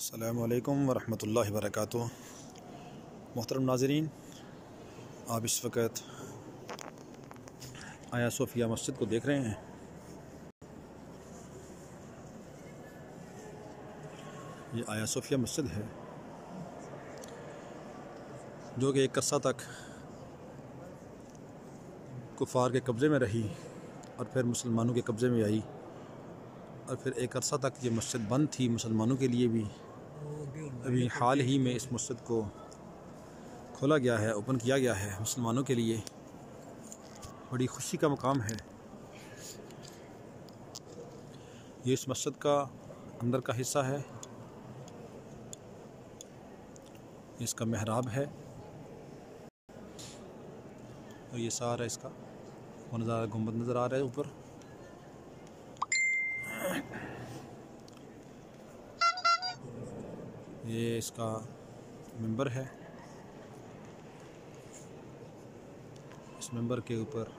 अस्सलामु अलैकुम वरहमतुल्लाहि वबरकातुहू। मोहतरम नाज़रीन, आप इस वक्त आया सोफिया मस्जिद को देख रहे हैं। ये आया सोफिया मस्जिद है जो कि एक अरसा तक कुफ़ार के कब्ज़े में रही और फिर मुसलमानों के कब्ज़े में आई, और फिर एक अरसा तक ये मस्जिद बंद थी मुसलमानों के लिए भी। अभी हाल ही में इस मस्जिद को खोला गया है, ओपन किया गया है मुसलमानों के लिए। बड़ी खुशी का मकाम है। ये इस मस्जिद का अंदर का हिस्सा है। इसका मेहराब है और ये सारा इसका वो नज़ारा, गुंबद नज़र आ रहा है ऊपर। ये इसका मिंबर है। इस मिंबर के ऊपर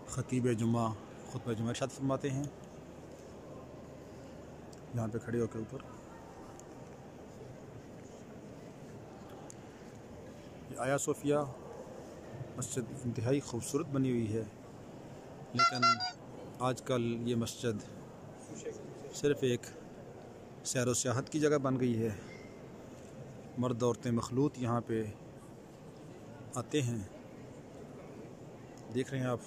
ख़तीब जुमा खुतबा जुमा इरशाद फरमाते हैं। यहाँ पे खड़े होकर ऊपर आया सोफिया मस्जिद इंतहाई खूबसूरत बनी हुई है, लेकिन आजकल ये मस्जिद सिर्फ़ एक सैर व सियाहत की जगह बन गई है। मर्द औरतें मखलूत यहाँ पे आते हैं। देख रहे हैं आप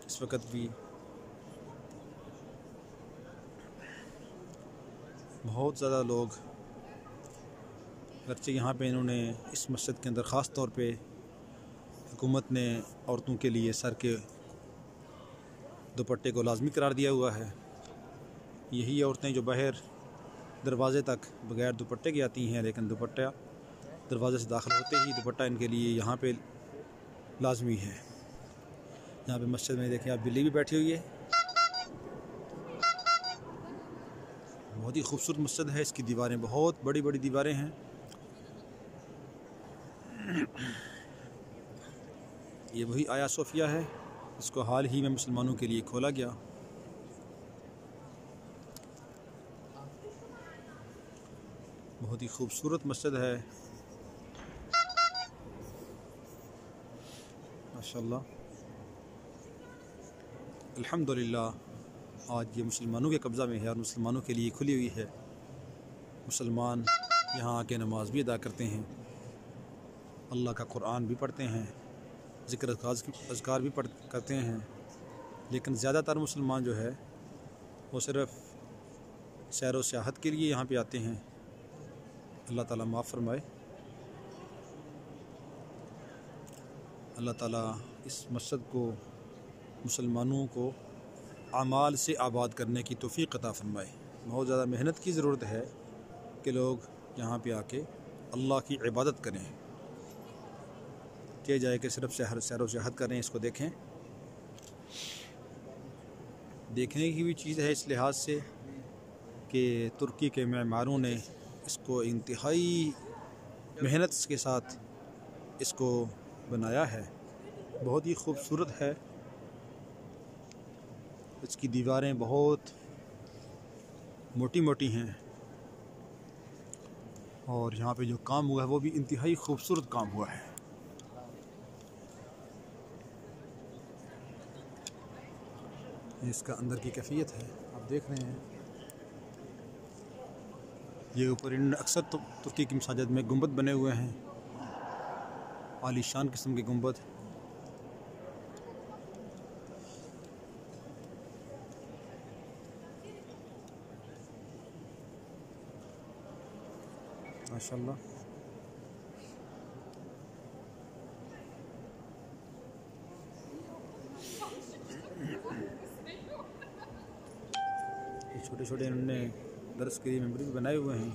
इस वक्त भी बहुत ज़्यादा लोग, अगरचे यहाँ पे इन्होंने इस मस्जिद के अंदर ख़ास तौर पे हुकूमत ने औरतों के लिए सर के दुपट्टे को लाजमी करार दिया हुआ है। यही औरतें जो बाहर दरवाज़े तक बग़ैर दुपट्टे के आती हैं, लेकिन दुपट्टा दरवाज़े से दाखिल होते ही दुपट्टा इनके लिए यहाँ पे लाजमी है। यहाँ पे मस्जिद में देखें आप, बिल्ली भी बैठी हुई है। बहुत ही खूबसूरत मस्जिद है। इसकी दीवारें बहुत बड़ी बड़ी दीवारें हैं। ये वही आया सोफिया है, इसको हाल ही में मुसलमानों के लिए खोला गया। बहुत ही खूबसूरत मस्जिद है माशाअल्लाह। अल्हम्दुलिल्लाह आज ये मुसलमानों के कब्ज़ा में है और मुसलमानों के लिए खुली हुई है। मुसलमान यहाँ आके नमाज भी अदा करते हैं, अल्लाह का कुरान भी पढ़ते हैं, ज़िक्र अज़कार भी करते हैं। लेकिन ज़्यादातर मुसलमान जो है वो सिर्फ़ सैर व सियाहत के लिए यहाँ पे आते हैं। अल्लाह ताला माफ़ फरमाए। अल्लाह ताला इस मस्जिद को मुसलमानों को आमाल से आबाद करने की तौफ़ीक़ अता फरमाए। बहुत ज़्यादा मेहनत की ज़रूरत है कि लोग यहाँ पे आके अल्लाह की इबादत करें, के जाए कि सिर्फ सैर व सियाहत करें। इसको देखें, देखने की भी चीज़ है इस लिहाज से कि तुर्की के मेमारों ने इसको इंतहाई मेहनत के साथ इसको बनाया है। बहुत ही खूबसूरत है। इसकी दीवारें बहुत मोटी मोटी हैं और यहाँ पे जो काम हुआ है वो भी इंतहाई खूबसूरत काम हुआ है। इसका अंदर की कैफियत है, आप देख रहे हैं। ये ऊपर इन अक्सर तो तुर्की की मसाजिद में गुंबद बने हुए हैं, आलीशान किस्म के गुंबद। माशाअल्लाह। छोटे छोटे इन्होंने दरस के लिए मेम्बर भी बनाए हुए हैं।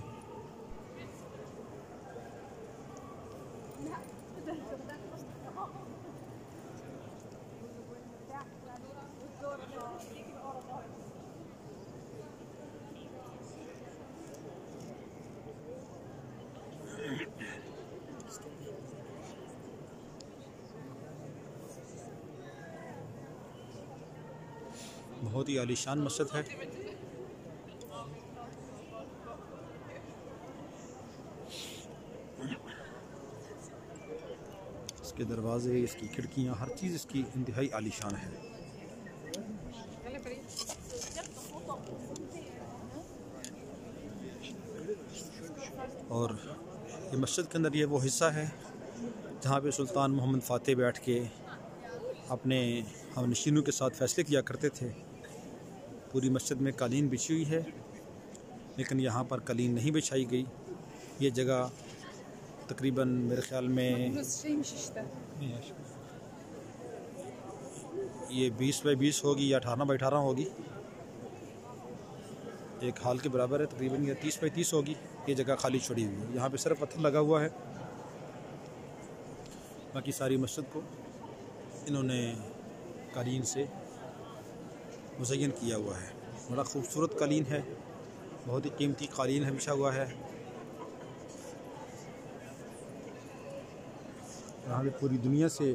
बहुत ही आलीशान मस्जिद है। इसके दरवाज़े, इसकी खिड़कियाँ, हर चीज़ इसकी इंतहाई आलीशान है। और ये मस्जिद के अंदर ये वो हिस्सा है जहाँ पे सुल्तान मोहम्मद फ़ातेह बैठ के अपने हमनशीनों के साथ फ़ैसले किया करते थे। पूरी मस्जिद में कालीन बिछी हुई है, लेकिन यहाँ पर कालीन नहीं बिछाई गई। ये जगह तकरीबन मेरे ख़्याल में ये 20 बाई 20 होगी या 18 बाई 18 होगी, एक हाल के बराबर है। तकरीबन ये 30 बाई 30 होगी। ये जगह खाली छोड़ी हुई है। यहाँ पे सिर्फ पत्थर लगा हुआ है, बाकी सारी मस्जिद को इन्होंने कालीन से मुज़य्यन किया हुआ है। बड़ा खूबसूरत कालीन है, बहुत ही कीमती कालीन है, बिछा हुआ है। यहाँ पे पूरी दुनिया से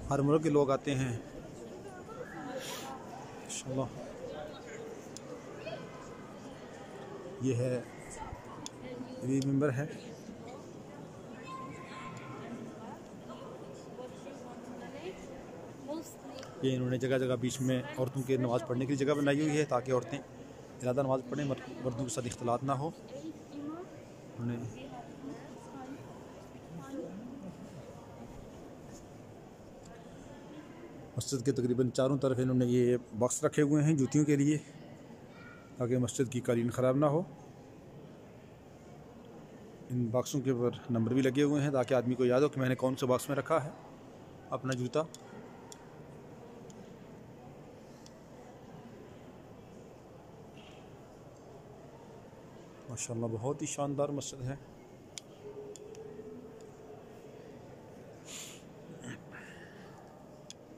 हर मुल्क के लोग आते हैं इंशाअल्लाह। ये है ये मेंबर है। ये इन्होंने जगह जगह बीच में औरतों के नमाज़ पढ़ने की जगह बनाई हुई है, ताकि औरतें इरादा नमाज़ पढ़ें, मर्दों के साथ इख्तिलात ना हो। उन्होंने मस्जिद के तकरीबन चारों तरफ इन्होंने ये बॉक्स रखे हुए हैं जूतियों के लिए, ताकि मस्जिद की कालीन ख़राब ना हो। इन बॉक्सों के ऊपर नंबर भी लगे हुए हैं, ताकि आदमी को याद हो कि मैंने कौन से बॉक्स में रखा है अपना जूता। माशाअल्लाह बहुत ही शानदार मस्जिद है।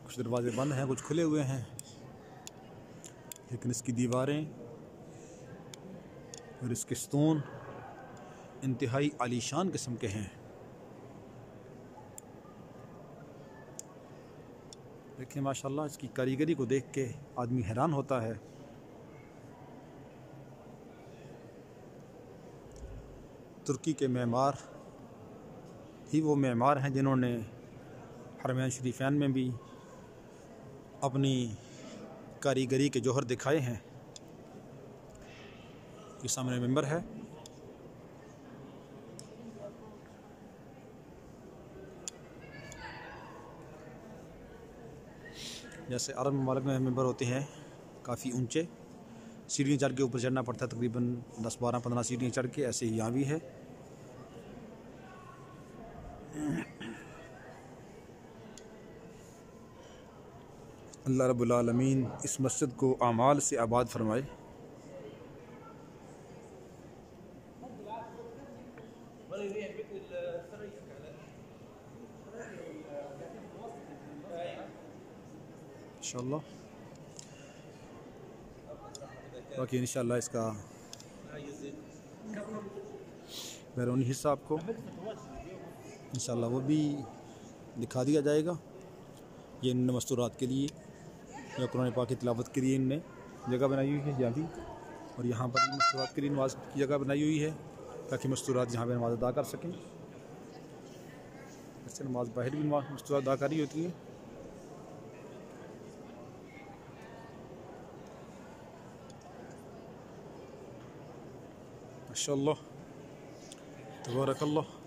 कुछ दरवाजे बंद हैं, कुछ खुले हुए हैं, लेकिन इसकी दीवारें और इसके स्टोन इंतहाई आलीशान किस्म के हैं। देखिए माशाअल्लाह, इसकी कारीगरी को देख के आदमी हैरान होता है। तुर्की के मेमार ही वो मेमार हैं जिन्होंने हरमैन शरीफैन में भी अपनी कारीगरी के जौहर दिखाए हैं। ये सामने मेंबर है। जैसे अरब ममालिक में मेंबर होते हैं काफ़ी ऊंचे, सीढ़ियाँ चढ़ के ऊपर चढ़ना पड़ता है, तकरीबन 10, 12, 15 सीढ़ियाँ चढ़ के। ऐसे ही यहाँ भी है। अल्लाह रब्बुल आलमीन इस मस्जिद को आमाल से आबाद फरमाए। इंशाअल्लाह। बाकी इंशाअल्लाह इसका बैरूनी हिस्सा आपको इंशाअल्लाह वो भी दिखा दिया जाएगा। ये इनने मस्तूरात के लिए या कुरान पाक की तिलावत के लिए इनने जगह बनाई हुई है यहाँ भी, और यहाँ पर भी मस्तूरात के लिए नमाज की जगह बनाई हुई है, ताकि मस्तूरात यहाँ पर नमाज अदा कर सकें। इससे नमाज बाहर भी मस्तूरात अदा करी होती है। माशाअल्लाह, तबारकल्लाह।